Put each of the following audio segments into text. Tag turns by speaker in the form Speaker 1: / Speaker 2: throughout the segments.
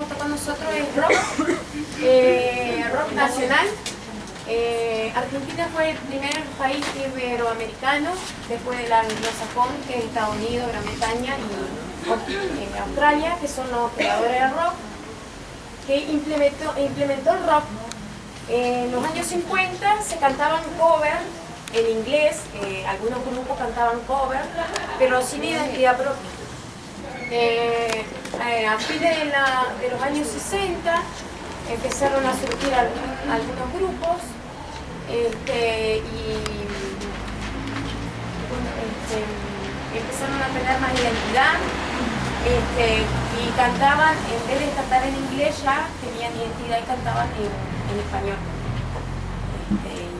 Speaker 1: Con nosotros es rock, rock nacional. Argentina fue el primer país iberoamericano después del anglosajón, que es Estados Unidos, Gran Bretaña y Australia, que son los creadores del rock, que implementó el rock. En los años 50 se cantaban covers en inglés, algunos grupos cantaban covers, pero sin identidad propia. A fines de los años 60 empezaron a surgir algunos grupos empezaron a tener más identidad y cantaban, en vez de cantar en inglés ya tenían identidad y cantaban en español.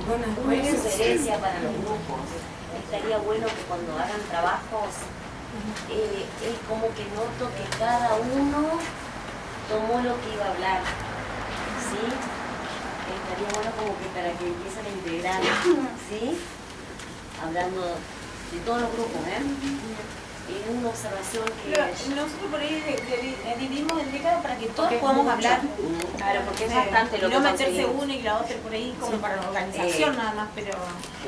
Speaker 2: Bueno, una sugerencia para los grupos, estaría bueno que cuando hagan trabajos es como que noto que cada uno tomó lo que iba a hablar, ¿sí? Estaría bueno como que para que empiecen a integrar, ¿sí? Hablando de todos los grupos, Es una observación que...
Speaker 3: Pero nosotros por ahí dividimos el década para que todos podamos hablar.
Speaker 2: Claro, porque es bastante lo que
Speaker 3: no meterse
Speaker 2: conseguimos.
Speaker 3: uno y la otra por ahí como para la organización nada más, pero...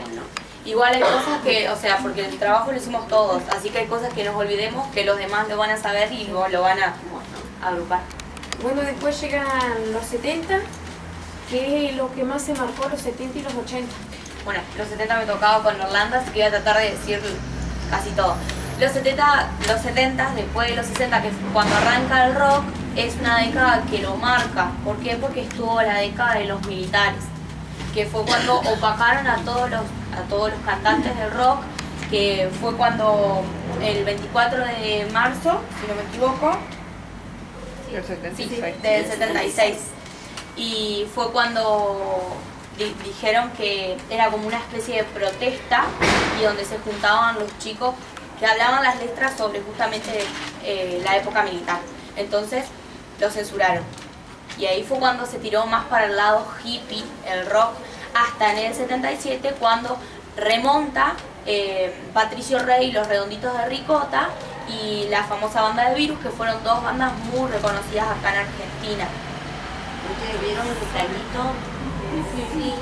Speaker 2: Bueno.
Speaker 4: Igual hay cosas que, o sea, porque el trabajo lo hicimos todos, así que hay cosas que nos olvidemos que los demás lo van a saber y lo van a agrupar.
Speaker 1: Bueno, después llegan los 70, que es lo que más se marcó, los 70 y los 80.
Speaker 4: Bueno, los 70 me tocaba con Orlando, así que voy a tratar de decir casi todo. Los 70, después de los 60, que es cuando arranca el rock, es una década que lo marca. ¿Por qué? Porque estuvo la década de los militares, que fue cuando opacaron a todos los cantantes del rock, que fue cuando el 24 de marzo, si no me equivoco, del 76, y fue cuando dijeron que era como una especie de protesta y donde se juntaban los chicos que hablaban las letras sobre justamente la época militar. Entonces lo censuraron y ahí fue cuando se tiró más para el lado hippie el rock, hasta en el 77 cuando remonta Patricio Rey y los Redonditos de Ricota y la famosa banda de Virus, que fueron dos bandas muy reconocidas acá en Argentina.
Speaker 2: ¿Ustedes vieron el Cañito? Sí.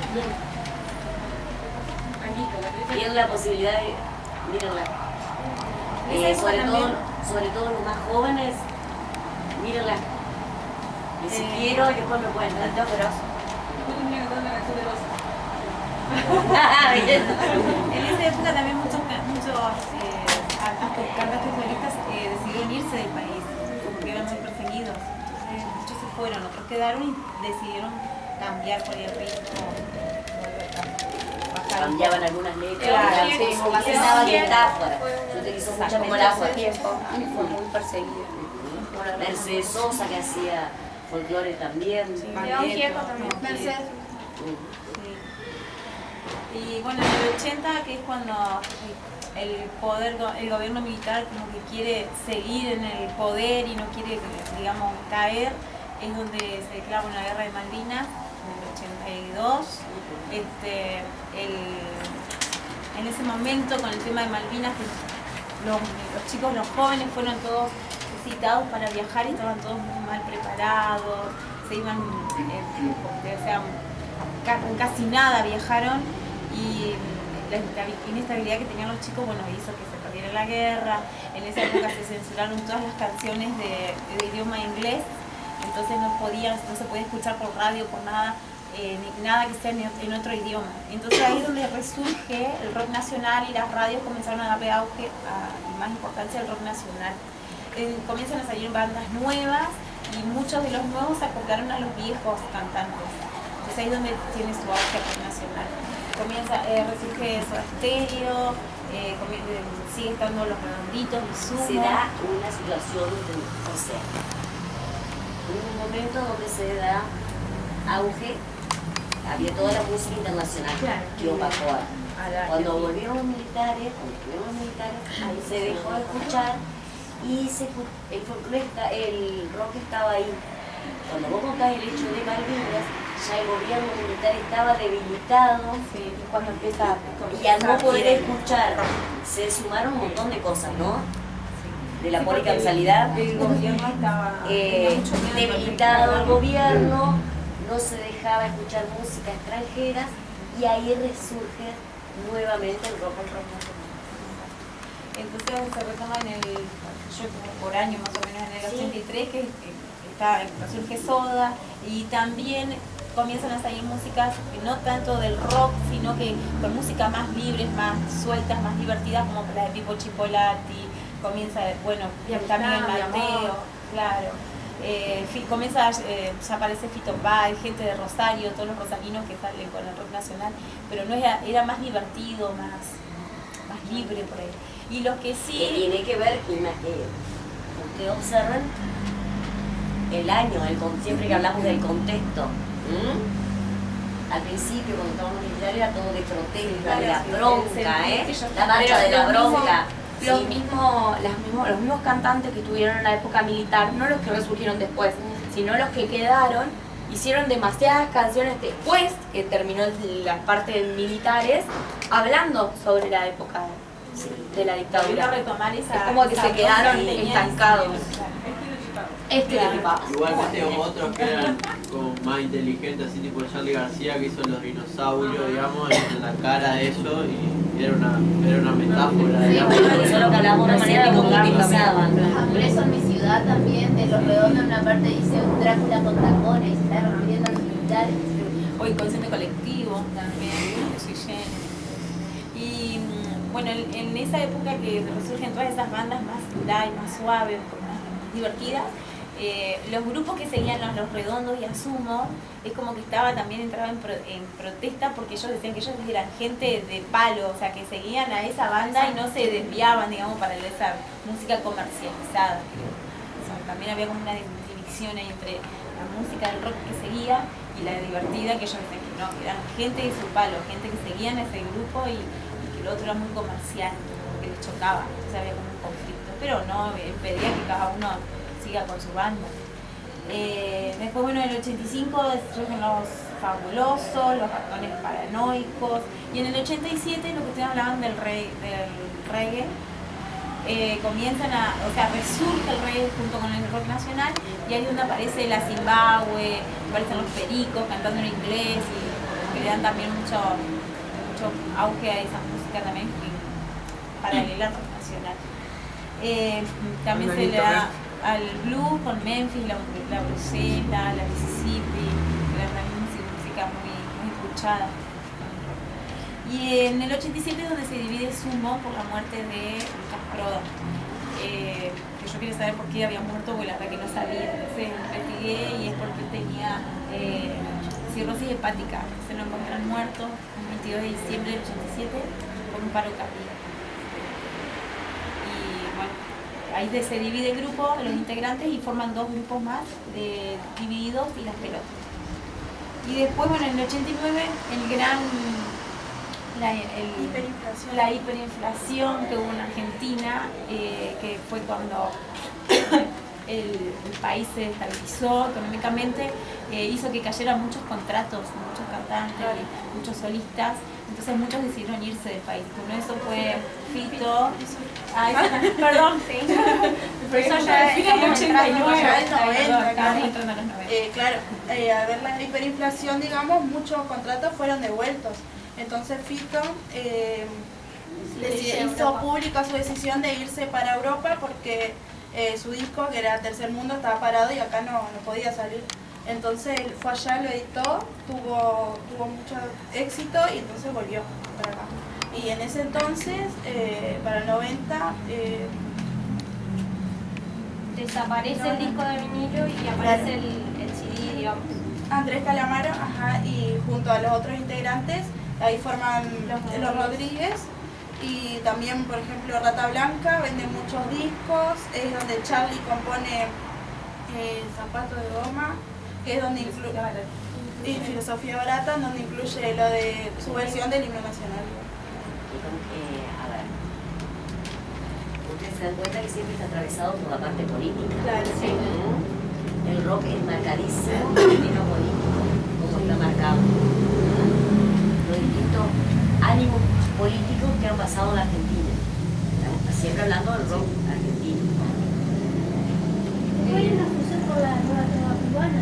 Speaker 2: Tienen la posibilidad de... Mírenla. Sobre todo los más jóvenes, mírenla. Y si quiero, después me pueden dar pero...
Speaker 3: En esa época también muchos cantantes solistas decidieron irse del país, porque eran muy perseguidos. Entonces muchos se fueron, otros quedaron y decidieron cambiar por el ritmo.
Speaker 2: Cambiaban algunas letras,
Speaker 3: Claro,
Speaker 2: utilizaban metáforas. Se utilizó mucha
Speaker 4: Como la fue
Speaker 2: metáfora.
Speaker 4: tiempo, fue muy perseguida.
Speaker 2: Mercedes Sosa, que hacía folclore también.
Speaker 1: León Gieco también. Mercedes.
Speaker 3: Y bueno, en el 80, que es cuando el gobierno militar como que quiere seguir en el poder y no quiere, digamos, caer, es donde se declara una guerra de Malvinas en el 82. En ese momento, con el tema de Malvinas, que los chicos, los jóvenes fueron todos citados para viajar y estaban todos muy mal preparados, se iban, con casi nada viajaron, y la inestabilidad que tenían los chicos, bueno, hizo que se perdiera la guerra. En esa época se censuraron todas las canciones de idioma inglés, entonces no se podía escuchar por radio, por nada, nada que sea en otro idioma. Entonces ahí es donde resurge el rock nacional y las radios comenzaron a darle auge y más importancia al rock nacional. Comienzan a salir bandas nuevas y muchos de los nuevos se acoplaron a los viejos cantantes. Entonces ahí es donde tiene su auge el rock nacional. Resurge Soda Stereo, sigue estando Los Redonditos, Sumo.
Speaker 2: Se da una situación, o sea, un momento donde se da auge, había toda la música internacional que opacó. Cuando volvieron los militares, ahí se dejó de escuchar y el rock estaba ahí. Cuando vos contás el hecho de Malvinas, ya el gobierno militar estaba debilitado,
Speaker 4: Cuando empieza
Speaker 2: y al no poder escuchar, se sumaron un montón de cosas, ¿no? de la policausalidad,
Speaker 3: el gobierno estaba
Speaker 2: debilitado el gobierno, no se dejaba escuchar música extranjera y ahí resurge nuevamente el rock nacional.
Speaker 3: Entonces se retoma yo como por año más o menos en el 83 que resurge Soda y también comienzan a salir músicas no tanto del rock, sino que con música más libres, más sueltas, más divertidas, como la de Pipo Chipolati, comienza, bueno, también Mateo, claro. Comienza, ya aparece Fito Páez, gente de Rosario, todos los rosarinos que salen con el rock nacional, pero no era más divertido, más libre por ahí. Y los que sí...
Speaker 2: Que tiene que ver, ustedes observan el año, siempre que hablamos del contexto. Al principio, cuando estábamos militares, era todo de protesta, de la bronca, la marcha de la bronca.
Speaker 4: Los mismos cantantes que estuvieron en la época militar, no los que resurgieron después, sino los que quedaron, hicieron demasiadas canciones después que terminó la parte de militares, hablando sobre la época de la dictadura.
Speaker 3: Es
Speaker 4: como que se quedaron estancados. Estereotipados.
Speaker 5: Igualmente otros que eran como más inteligentes, así tipo Charly García, que hizo los dinosaurios, digamos, en la cara de eso, y era una metáfora, digamos.
Speaker 2: Eso lo que hablamos de manera que utilizaban.
Speaker 6: Por eso en mi ciudad también, de Los Redondos, en una parte dice un Drácula con tacones, y se está refiriendo a los militares.
Speaker 3: O inconsciente colectivo también, de Sui Generis. Y bueno, en esa época que resurgen todas esas bandas más light, más suaves, más divertidas, los grupos que seguían Los Redondos y Asumo, es como que entraba en protesta porque ellos decían que ellos eran gente de palo, o sea, que seguían a esa banda y no se desviaban, digamos, para esa música comercializada, creo. O sea, también había como una división ahí entre la música del rock que seguía y la divertida, que ellos decían que no, que eran gente de su palo, gente que seguían a ese grupo y que lo otro era muy comercial, que les chocaba, o sea, había como un conflicto, pero no impedía que cada uno siga con su banda. Después, bueno, en el 85 surgen Los Fabulosos, Los Ratones Paranoicos, y en el 87, lo que ustedes hablaban del reggae, resurge el reggae junto con el rock nacional, y ahí es donde aparece la Zimbabue, aparecen los Pericos cantando en inglés, y que le dan también mucho auge a esa música también paralela al rock nacional. También se le da al blues con Memphis, la Brucela, la Mississippi, que era también música muy escuchada. Y en el 87 es donde se divide Sumo por la muerte de Lucas Prodan, que yo quería saber por qué había muerto, porque la verdad que no sabía. Entonces investigué y es porque tenía cirrosis hepática. Se lo encontraron muerto el 22 de diciembre del 87 por un paro cardíaco. Ahí se divide el grupo, los integrantes, y forman dos grupos más, de Divididos y Las Pelotas. Y después, bueno, en el 89, la hiperinflación que hubo en Argentina, que fue cuando el país se estabilizó económicamente, hizo que cayeran muchos contratos, muchos cantantes, muchos solistas. Entonces muchos decidieron irse del país. Uno de esos fue Fito. Perdón, sí.
Speaker 7: Eso ya es el 89,
Speaker 3: entrando a los 90.
Speaker 7: Claro, a ver la hiperinflación, digamos, muchos contratos fueron devueltos. Entonces Fito hizo pública su decisión de irse para Europa porque su disco, que era Tercer Mundo, estaba parado y acá no podía salir. Entonces él fue allá, lo editó, tuvo mucho éxito y entonces volvió para acá. Y en ese entonces, para el 90,
Speaker 6: desaparece el disco de vinilo y aparece el CD, digamos.
Speaker 7: Andrés Calamaro, y junto a los otros integrantes, ahí forman los Rodríguez. Y también, por ejemplo, Rata Blanca vende muchos discos, es donde Charly compone Zapato de Goma, que es donde incluye Filosofía Barata, donde incluye lo de su versión del himno nacional.
Speaker 2: A ver, ustedes se dan cuenta que siempre está atravesado por la parte política.
Speaker 7: Claro, sí.
Speaker 2: El rock es marcadísimo por el tema político, como está marcado. Los distintos ánimos políticos que han pasado en la Argentina. Así siempre hablando del rock argentino.
Speaker 6: Hay una fusión con la nueva trova cubana.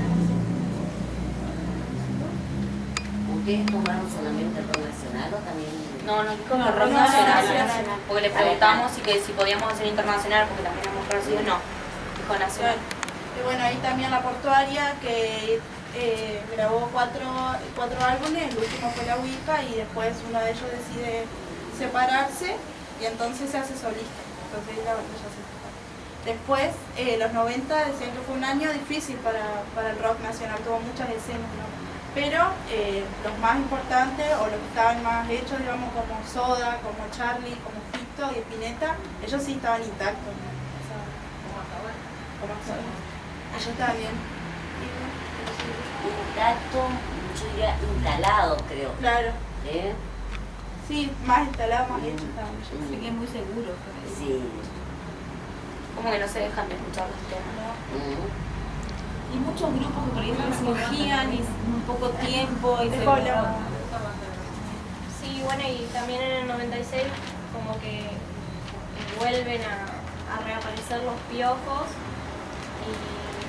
Speaker 2: ¿Ustedes tomaron solamente el rock nacional o también?
Speaker 4: No, nos dijo que rock
Speaker 7: no,
Speaker 4: nacional,
Speaker 7: nacional.
Speaker 4: porque le preguntamos si podíamos hacer internacional, porque también hemos conocido, no, dijo nacional.
Speaker 7: Y bueno, ahí también la portuaria que grabó cuatro álbumes, el último fue La Ouija y después uno de ellos decide separarse y entonces se hace solista. Entonces la banda ya se separa. Después, los 90 decían que fue un año difícil para el rock nacional, tuvo muchas escenas, ¿no? Pero los más importantes o los que estaban más hechos, digamos, como Soda, como Charlie, como Fito y Spinetta, ellos sí estaban intactos, ¿no? O sea, como ellos estaban bien.
Speaker 2: Intacto, yo diría instalado, creo.
Speaker 7: Claro.
Speaker 2: ¿Eh?
Speaker 7: Sí, más instalados, más hechos estaban ellos.
Speaker 3: Así que es muy seguro.
Speaker 2: Sí.
Speaker 4: Como que no se dejan de escuchar los temas.
Speaker 3: Y muchos grupos que por ahí surgían y un poco tiempo y se
Speaker 8: Sí, bueno, y también en el 96 como que vuelven a reaparecer los Piojos y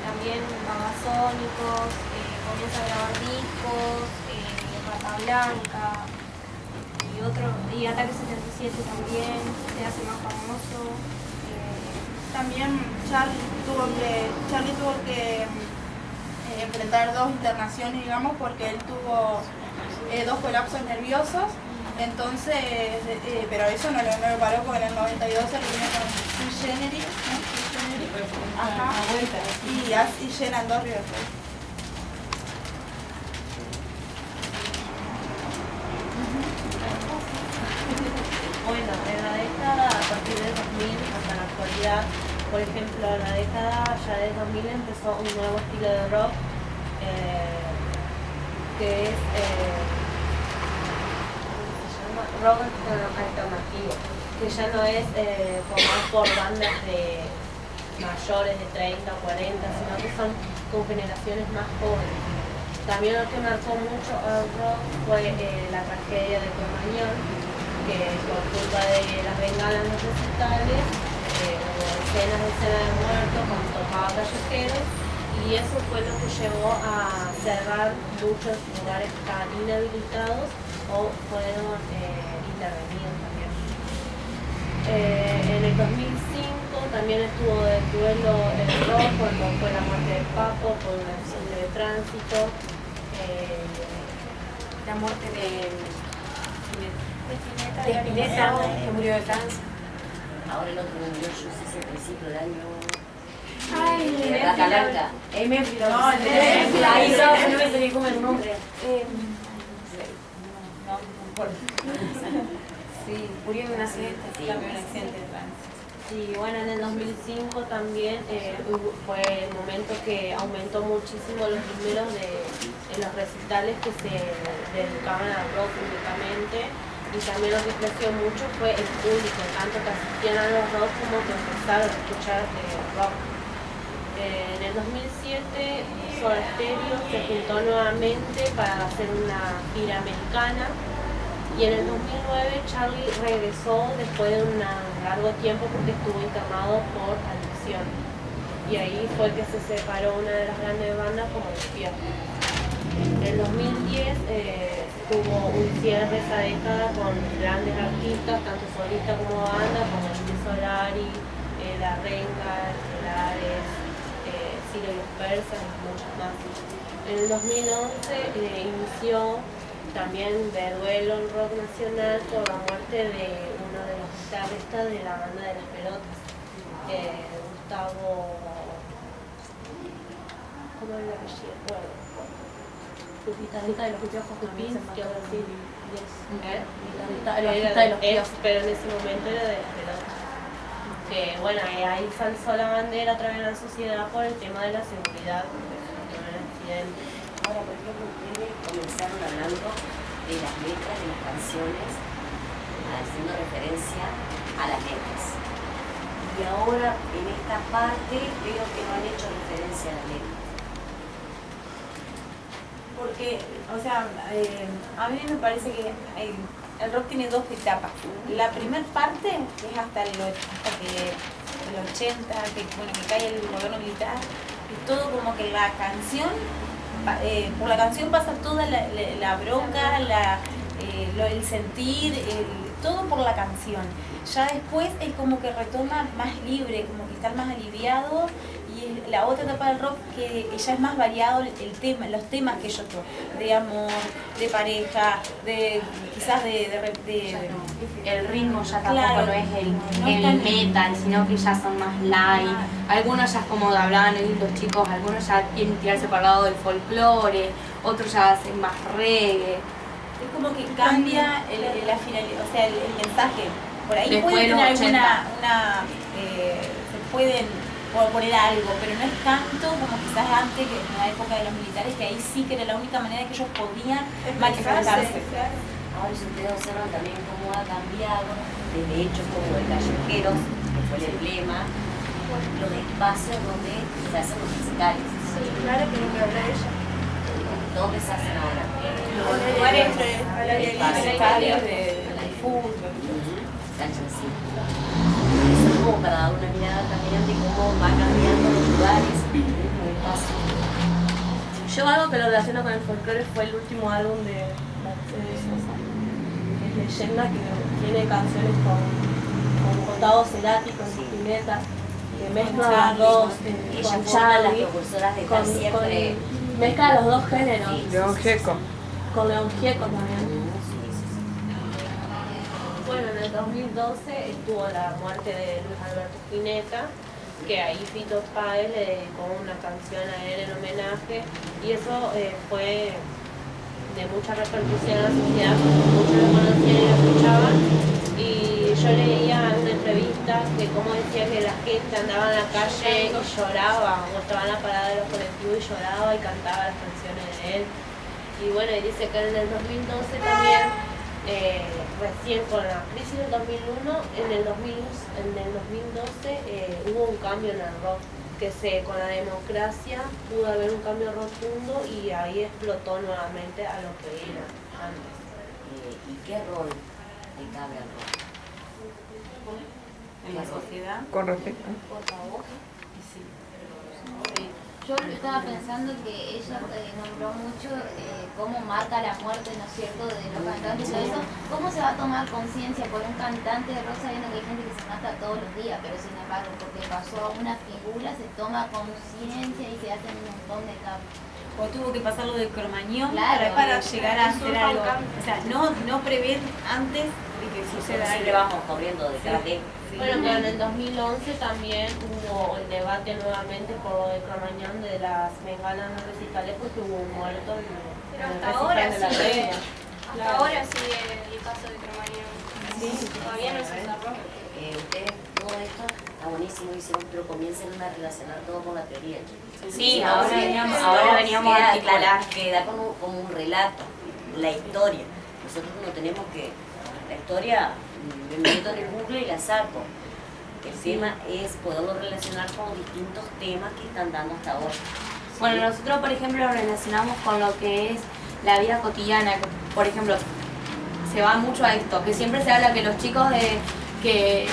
Speaker 8: también Babasónicos, comienza a grabar discos, Rata Blanca y Ataque 77 también se hace más famoso.
Speaker 7: También Charlie tuvo que enfrentar 2 internaciones, digamos, porque él tuvo 2 colapsos nerviosos, entonces, pero eso no lo paró porque en el 92 se reunió con Sui Generis, ¿no? Sui Generis. Ajá. Y llenan 2 River Plate.
Speaker 9: Bueno, en la década, a partir del 2000 hasta la actualidad, por ejemplo, en la década ya del 2000 empezó un nuevo estilo de rock que es ¿cómo se llama? Rock alternativo, que ya no es formado por bandas de mayores de 30 o 40, sino que son con generaciones más jóvenes. También lo que marcó mucho al rock fue la tragedia de Cromañón, que por culpa de las bengalas en los recitales hubo escenas de muertos cuando tocaba callejeros, y eso fue lo que llevó a cerrar muchos lugares que estaban inhabilitados o fueron intervenidos también. En el 2005 también estuvo de duelo el rock cuando fue la muerte de Papo por un accidente de tránsito,
Speaker 1: La muerte de Spinetta, que murió de cáncer.
Speaker 2: Ahora el otro murió, yo sé, al principio del año.
Speaker 1: Ay,
Speaker 2: Rata Blanca.
Speaker 1: No me salí como el nombre. Sí, murió en un accidente.
Speaker 3: También un accidente de tránsito.
Speaker 9: Y bueno, en el 2005 también fue el momento que aumentó muchísimo los números en los recitales que se dedicaban al rock únicamente, y también lo que creció mucho fue el público, tanto que asistían a los rock como que empezaron a escuchar rock. En el 2007 Soda Stereo se juntó nuevamente para hacer una gira americana, y en el 2009 Charlie regresó después de un largo tiempo porque estuvo internado por adicción, y ahí fue que se separó una de las grandes bandas como Los Piojos. En el 2010 tuvo un cierre esa década con grandes artistas, tanto solistas como banda, como Luis Solari, La Renga, el Ares, Ciro y los Persas y muchos más. En el 2011 inició también de duelo en rock nacional por la muerte de uno de los guitarristas de la banda de Las Pelotas, Gustavo, ¿cómo es el apellido? Bueno, el guitarrista de los Piojos, Lupinski, algo así. Pero en ese momento era de Las Pelotas. Que bueno, ahí se alzó la bandera otra vez en la sociedad por el tema de la seguridad, porque se encontró en el accidente.
Speaker 2: Ahora, por ejemplo, ustedes comenzaron hablando de las letras de las canciones, haciendo referencia a las letras. Y ahora, en esta parte, veo que no han hecho referencia a las letras.
Speaker 3: Porque, o sea, a mí me parece que el rock tiene dos etapas. La primera parte, que es hasta el 80, que cae el gobierno militar, y todo como que la canción, por la canción pasa toda la bronca, el sentir, todo por la canción. Ya después es como que retoma más libre, como que está más aliviado, y la otra etapa del rock que ya es más variado el tema, los temas que ellos tocan, de amor, de pareja, quizás
Speaker 4: el ritmo ya tampoco
Speaker 3: claro,
Speaker 4: no es el
Speaker 3: no
Speaker 4: heavy
Speaker 3: tan-
Speaker 4: metal, sino que ya son más light. Algunos ya es como hablaban hoy los chicos, algunos ya quieren tirarse para el lado del folclore, otros ya hacen más reggae.
Speaker 3: Es como que cambia la finalidad, o sea, el mensaje. Por ahí
Speaker 4: Después
Speaker 3: puede
Speaker 4: de los
Speaker 3: tener
Speaker 4: 80.
Speaker 3: se pueden poner algo, pero no es tanto como quizás antes, que en la época de los militares, que ahí sí que era la única manera que ellos podían manifestarse.
Speaker 2: Ahora si ustedes observan también cómo ha cambiado desde hechos como de callejeros, que fue el emblema, los espacios donde se hacen los musicales.
Speaker 7: Sí, claro que no me habla ella.
Speaker 2: ¿Dónde se hacen ahora?
Speaker 3: Los lugares estadios de fútbol.
Speaker 2: Canchas, sí. Eso es como para dar una mirada también de cómo va cambiando los lugares, los espacios.
Speaker 9: Yo algo que lo relaciono con el folclore fue el último álbum de Leyenda, que tiene canciones con Gustavo Cerati, con Spinetta, que mezcla las dos,
Speaker 2: Ella
Speaker 9: con
Speaker 2: fue una de las
Speaker 9: Charlie,
Speaker 2: propulsoras de estar siempre.
Speaker 9: mezcla los dos géneros,
Speaker 10: León Gieco.
Speaker 9: con León Gieco también.
Speaker 8: Bueno, en el 2012 estuvo la muerte de Luis Alberto Spinetta, que ahí Fito Páez le dedicó una canción a él en homenaje, y eso fue de mucha repercusión en la sociedad, muchos lo conocían y lo escuchaban. Y yo leía en una entrevista que como decía que la gente andaba en la calle y lloraba, o estaba en la parada de los colectivos y lloraba y cantaba las canciones de él. Y bueno, y dice que en el 2012 también, recién con la crisis del 2001, en el 2012 hubo un cambio en el rock, que con la democracia pudo haber un cambio rotundo y ahí explotó nuevamente a lo que era antes.
Speaker 2: ¿Y qué rol le cabe al rock?
Speaker 3: En la sociedad.
Speaker 10: Con respecto.
Speaker 6: Yo estaba pensando que ella nombró mucho cómo marca la muerte, ¿no es cierto?, de los cantantes y todo eso. ¿Cómo se va a tomar conciencia por un cantante de rock sabiendo que hay gente que se mata todos los días? Pero sin embargo, porque pasó a una figura, se toma conciencia y se hacen un montón de cambios.
Speaker 3: O tuvo que pasar lo de Cromañón
Speaker 6: Claro,
Speaker 3: para llegar a hacer algo.
Speaker 7: cambio.
Speaker 3: O sea, no prever antes de que suceda
Speaker 2: Siempre
Speaker 3: algo.
Speaker 2: vamos corriendo detrás de.
Speaker 8: Bueno, pero en el 2011 también hubo el debate nuevamente por lo de Cromañón de las bengalas no recitales, porque hubo un muerto en
Speaker 11: Pero
Speaker 8: el
Speaker 11: hasta ahora
Speaker 8: recital de la
Speaker 11: sigue,
Speaker 8: reina.
Speaker 11: hasta ahora sigue el caso de Cromañón. Todavía no se cerró.
Speaker 2: Ustedes, todo esto está buenísimo, hicieron, pero comiencen a relacionar todo con la teoría.
Speaker 4: Sí, ahora veníamos a articular.
Speaker 2: Queda como un relato, la historia. Nosotros no tenemos que. La historia, me meto en el Google y la saco. El tema es poderlo relacionar con distintos temas que están dando hasta ahora.
Speaker 4: Bueno, nosotros por ejemplo lo relacionamos con lo que es la vida cotidiana, que, por ejemplo, se va mucho a esto, que siempre se habla que los chicos que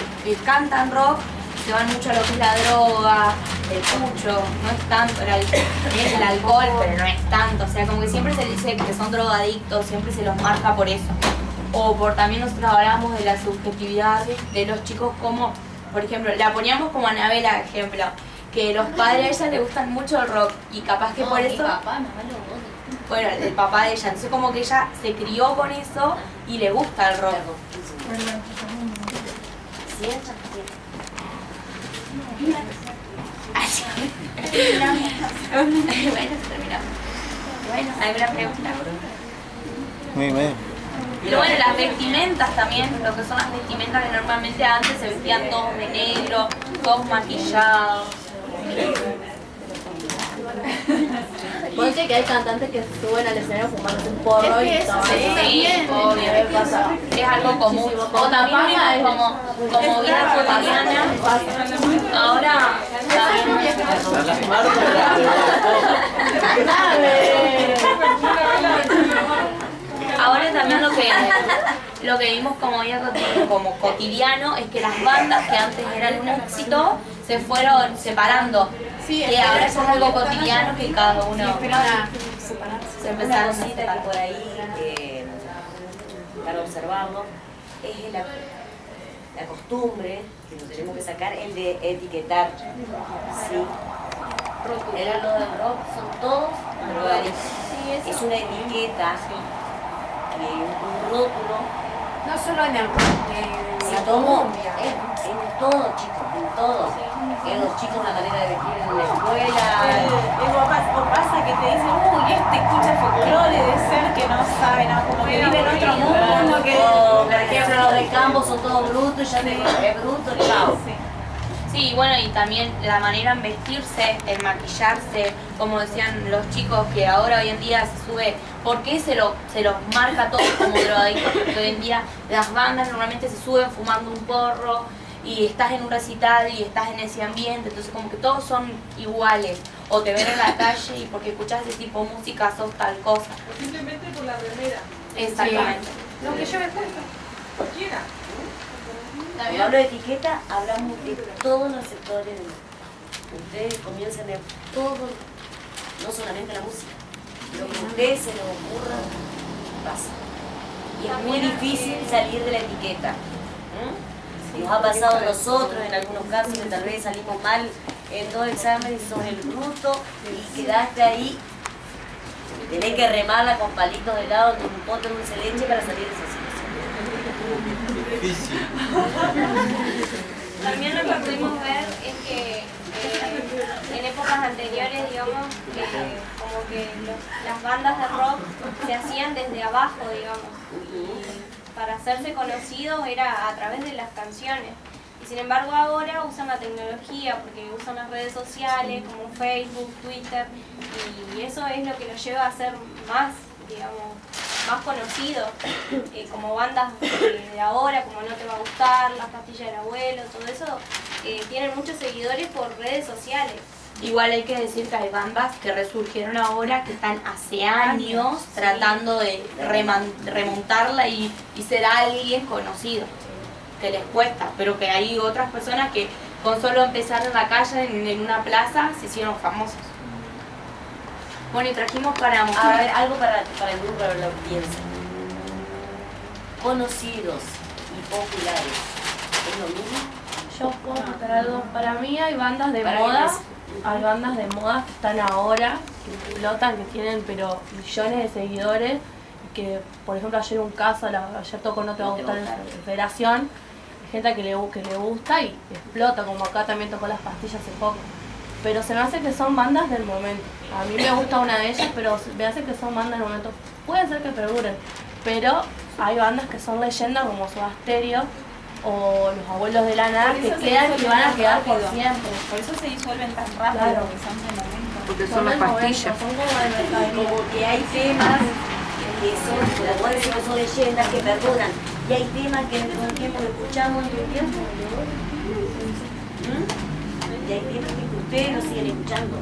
Speaker 4: cantan rock se van mucho a lo que es la droga, el pucho, no es tanto, es el alcohol, pero no es tanto, o sea, como que siempre se dice que son drogadictos, siempre se los marca por eso. O por también nosotros hablamos de la subjetividad de los chicos, como, por ejemplo, la poníamos como Anabela, ejemplo, que los padres a ella le gustan mucho el rock y capaz que
Speaker 6: No,
Speaker 4: por
Speaker 6: mi
Speaker 4: eso...
Speaker 6: papá, mamá lo odia.
Speaker 4: Bueno, el papá de ella, entonces como que ella se crió con eso y le gusta el rock. Bueno, terminamos. Bueno, ¿alguna pregunta?
Speaker 12: Muy bien.
Speaker 4: Pero bueno, las vestimentas también, lo que son las vestimentas que normalmente antes se vestían todos de negro, todos maquillados.
Speaker 9: Ponte que hay cantantes que suben al escenario fumándose un porro y tomando.
Speaker 4: Sí, obvio. Es algo común. O también vimos como vida cotidiana. Ahora ahora también lo que lo que vimos como cotidiano es que las bandas que antes eran un éxito se fueron separando.
Speaker 1: Sí,
Speaker 4: y ahora ya es algo cotidiano que cada uno
Speaker 2: se empezaron a separar por ahí para observarlo. Es la costumbre que nos tenemos que sacar, el de etiquetar. ¿Sí? El lo del rock son todos drogadictos. Es una etiqueta, un rótulo.
Speaker 1: No solo en el rock, en la
Speaker 2: Colombia. En todo, chicos, en todo. En los chicos, la manera de vestir en la escuela.
Speaker 3: O pasa que te dicen, uy, escucha folclore, de ser que no sabe, ¿no? Como que vive en otro mundo.
Speaker 2: Por ejemplo, los de campo son todos brutos, ya te digo, es bruto, chao.
Speaker 4: Sí, bueno, y también la manera en vestirse, en maquillarse, como decían los chicos que ahora hoy en día se sube, ¿por qué se los marca todo como drogadictos? Porque hoy en día las bandas normalmente se suben fumando un porro y estás en un recital y estás en ese ambiente, entonces como que todos son iguales, o te ven en la calle y porque escuchas ese tipo de música sos tal cosa.
Speaker 10: Simplemente por la remera.
Speaker 4: Exactamente.
Speaker 1: Lo que yo me puesto.
Speaker 10: Cualquiera.
Speaker 2: Cuando hablo de etiqueta, hablamos de todos los sectores del mundo. Ustedes comienzan a ver todo, no solamente la música, lo que a ustedes se les ocurra, pasa. Y es muy difícil salir de la etiqueta. Nos ha pasado a nosotros en algunos casos que tal vez salimos mal en 2 exámenes sobre el bruto y quedaste ahí. Tenés que remarla con palitos de helado en un pote de dulce de leche para salir de esa situación.
Speaker 5: Difícil.
Speaker 11: También lo que pudimos ver es que en épocas anteriores, digamos, como que las bandas de rock se hacían desde abajo, digamos. Y para hacerse conocidos era a través de las canciones. Y sin embargo ahora usan la tecnología porque usan las redes sociales como Facebook, Twitter, y eso es lo que los lleva a ser más, digamos, más conocidos, como bandas de ahora, como No Te Va a Gustar, Las Pastillas del Abuelo, todo eso, tienen muchos seguidores por redes sociales.
Speaker 4: Igual hay que decir que hay bandas que resurgieron ahora que están hace años tratando de remontarla y ser alguien conocido, que les cuesta, pero que hay otras personas que con solo empezar en la calle, en una plaza, se hicieron famosos. Bueno, y trajimos para mostrar...
Speaker 2: A ver, algo para el grupo, para la audiencia. Conocidos y populares, ¿es lo mismo?
Speaker 9: Yo puedo contar algo. Para mí hay bandas de moda, hay bandas de moda que están ahora, que explotan, que tienen pero millones de seguidores, que por ejemplo ayer un caso, ayer tocó No Te Va a Gustar en Federación, hay gente que le gusta y explota, como acá también tocó Las Pastillas hace poco. Pero se me hace que son bandas del momento. A mí me gusta una de ellas, pero me hace que son bandas del momento. Puede ser que perduren, pero hay bandas que son leyendas como Soda Stereo o Los Abuelos de la Nada que quedan y van a quedar por siempre.
Speaker 3: Por eso se disuelven tan rápido,
Speaker 9: Claro.
Speaker 3: porque son del momento.
Speaker 13: Porque son las pastillas.
Speaker 9: Son como de mercadería.
Speaker 2: Como que hay temas que son, como decir que son leyendas que perduran, y hay temas que con el tiempo lo escuchamos y el tiempo. Y hay temas que ustedes lo siguen escuchando.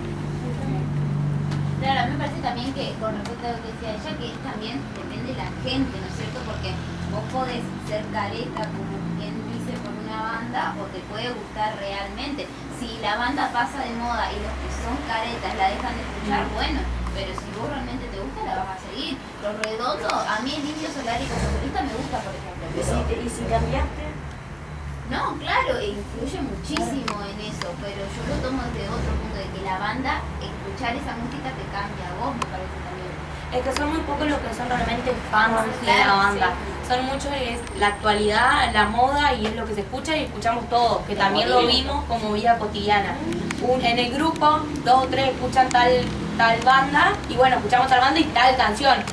Speaker 6: Claro, a mí me parece también que, con respecto a lo que decía ella, que también depende de la gente, ¿no es cierto? Porque vos podés ser careta, como quien dice, por una banda, o te puede gustar realmente. Si la banda pasa de moda y los que son caretas la dejan de escuchar, bueno, pero si vos realmente te gusta, la vas a seguir. Los Redondos, a mí el Indio Solari como solista me gusta, por ejemplo.
Speaker 2: ¿Y si cambiaste?
Speaker 6: No, claro, influye muchísimo en eso, pero yo lo tomo desde otro punto, de que la banda, escuchar esa música te cambia a vos, me parece también.
Speaker 4: Es que son muy pocos los que son realmente fans de la banda. Son muchos, es la actualidad, la moda y es lo que se escucha y escuchamos todos, que también lo vimos como vida cotidiana. En el grupo, 2 o 3 escuchan tal banda y bueno, escuchamos tal banda y tal canción.